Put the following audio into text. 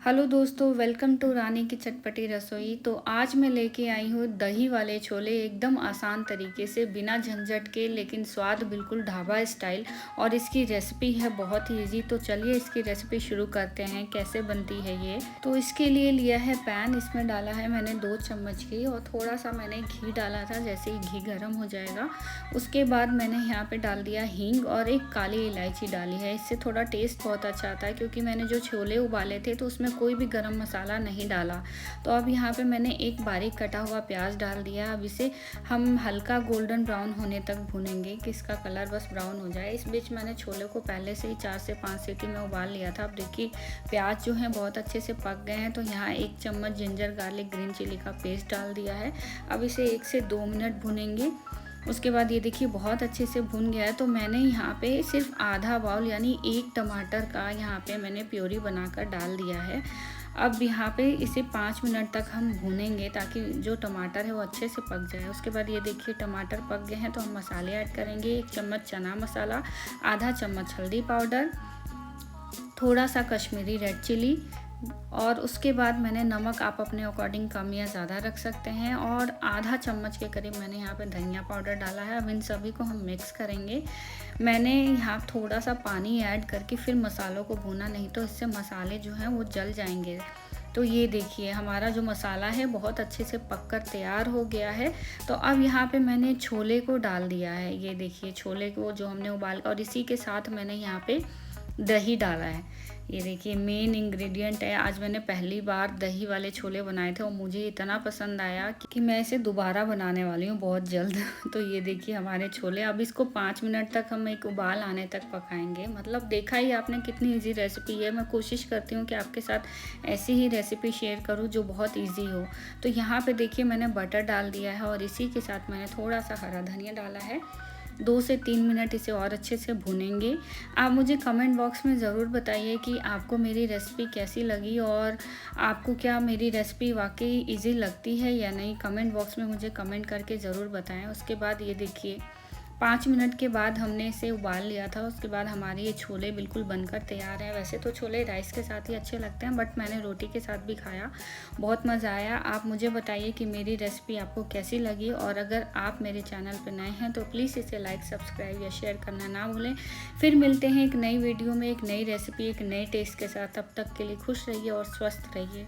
Hello दोस्तों, welcome to रानी की चटपटी रसोई। तो आज मैं लेके आई हूँ दही वाले छोले, एकदम आसान तरीके से, बिना झंझट के, लेकिन स्वाद बिल्कुल ढाबा स्टाइल। और इसकी रेसिपी है बहुत ही इजी। तो चलिए इसकी रेसिपी शुरू करते हैं, कैसे बनती है ये। तो इसके लिए लिया है पैन, इसमें डाला है मैंने 2 चम्मच घी और थोड़ा सा मैंने घी डाला था। जैसे ही घी गर्म हो जाएगा उसके बाद मैंने यहाँ पे डाल दिया हींग और एक काली इलायची डाली है। इससे थोड़ा टेस्ट बहुत अच्छा आता है, क्योंकि मैंने जो छोले उबाले थे तो उसमें कोई भी गरम मसाला नहीं डाला। तो अब यहाँ पे मैंने एक बारीक कटा हुआ प्याज डाल दिया। अब इसे हम हल्का गोल्डन ब्राउन होने तक भूनेंगे कि इसका कलर बस ब्राउन हो जाए। इस बीच मैंने छोले को पहले से ही 4 से 5 सीटी में उबाल लिया था। अब देखिए प्याज जो है बहुत अच्छे से पक गए हैं। तो यहाँ 1 चम्मच जिंजर गार्लिक ग्रीन चिली का पेस्ट डाल दिया है। अब इसे 1 से 2 मिनट भूनेंगे। उसके बाद ये देखिए बहुत अच्छे से भुन गया है। तो मैंने यहाँ पे सिर्फ आधा बाउल यानी 1 टमाटर का यहाँ पे मैंने प्योरी बनाकर डाल दिया है। अब यहाँ पे इसे 5 मिनट तक हम भूनेंगे ताकि जो टमाटर है वो अच्छे से पक जाए। उसके बाद ये देखिए टमाटर पक गए हैं। तो हम मसाले ऐड करेंगे। 1 चम्मच चना मसाला, आधा चम्मच हल्दी पाउडर, थोड़ा सा कश्मीरी रेड चिली, और उसके बाद मैंने नमक आप अपने अकॉर्डिंग कम या ज़्यादा रख सकते हैं, और आधा चम्मच के करीब मैंने यहाँ पे धनिया पाउडर डाला है। अब इन सभी को हम मिक्स करेंगे। मैंने यहाँ थोड़ा सा पानी ऐड करके फिर मसालों को भूना, नहीं तो इससे मसाले जो हैं वो जल जाएंगे। तो ये देखिए हमारा जो मसाला है बहुत अच्छे से पककर तैयार हो गया है। तो अब यहाँ पे मैंने छोले को डाल दिया है। ये देखिए छोले को जो हमने उबाल, और इसी के साथ मैंने यहाँ पे दही डाला है। ये देखिए मेन इंग्रेडिएंट है। आज मैंने पहली बार दही वाले छोले बनाए थे और मुझे इतना पसंद आया कि मैं इसे दोबारा बनाने वाली हूँ बहुत जल्द। तो ये देखिए हमारे छोले। अब इसको 5 मिनट तक हम एक उबाल आने तक पकाएंगे। मतलब देखा ही आपने कितनी इजी रेसिपी है। मैं कोशिश करती हूँ कि आपके साथ ऐसी ही रेसिपी शेयर करूँ जो बहुत ईजी हो। तो यहाँ पर देखिए मैंने बटर डाल दिया है और इसी के साथ मैंने थोड़ा सा हरा धनिया डाला है। 2 से 3 मिनट इसे और अच्छे से भूनेंगे। आप मुझे कमेंट बॉक्स में ज़रूर बताइए कि आपको मेरी रेसिपी कैसी लगी, और आपको क्या मेरी रेसिपी वाकई इजी लगती है या नहीं। कमेंट बॉक्स में मुझे कमेंट करके ज़रूर बताएं। उसके बाद ये देखिए 5 मिनट के बाद हमने इसे उबाल लिया था। उसके बाद हमारे ये छोले बिल्कुल बनकर तैयार हैं। वैसे तो छोले राइस के साथ ही अच्छे लगते हैं, बट मैंने रोटी के साथ भी खाया, बहुत मज़ा आया। आप मुझे बताइए कि मेरी रेसिपी आपको कैसी लगी, और अगर आप मेरे चैनल पर नए हैं तो प्लीज़ इसे लाइक, सब्सक्राइब या शेयर करना ना भूलें। फिर मिलते हैं एक नई वीडियो में, एक नई रेसिपी, एक नए टेस्ट के साथ। तब तक के लिए खुश रहिए और स्वस्थ रहिए।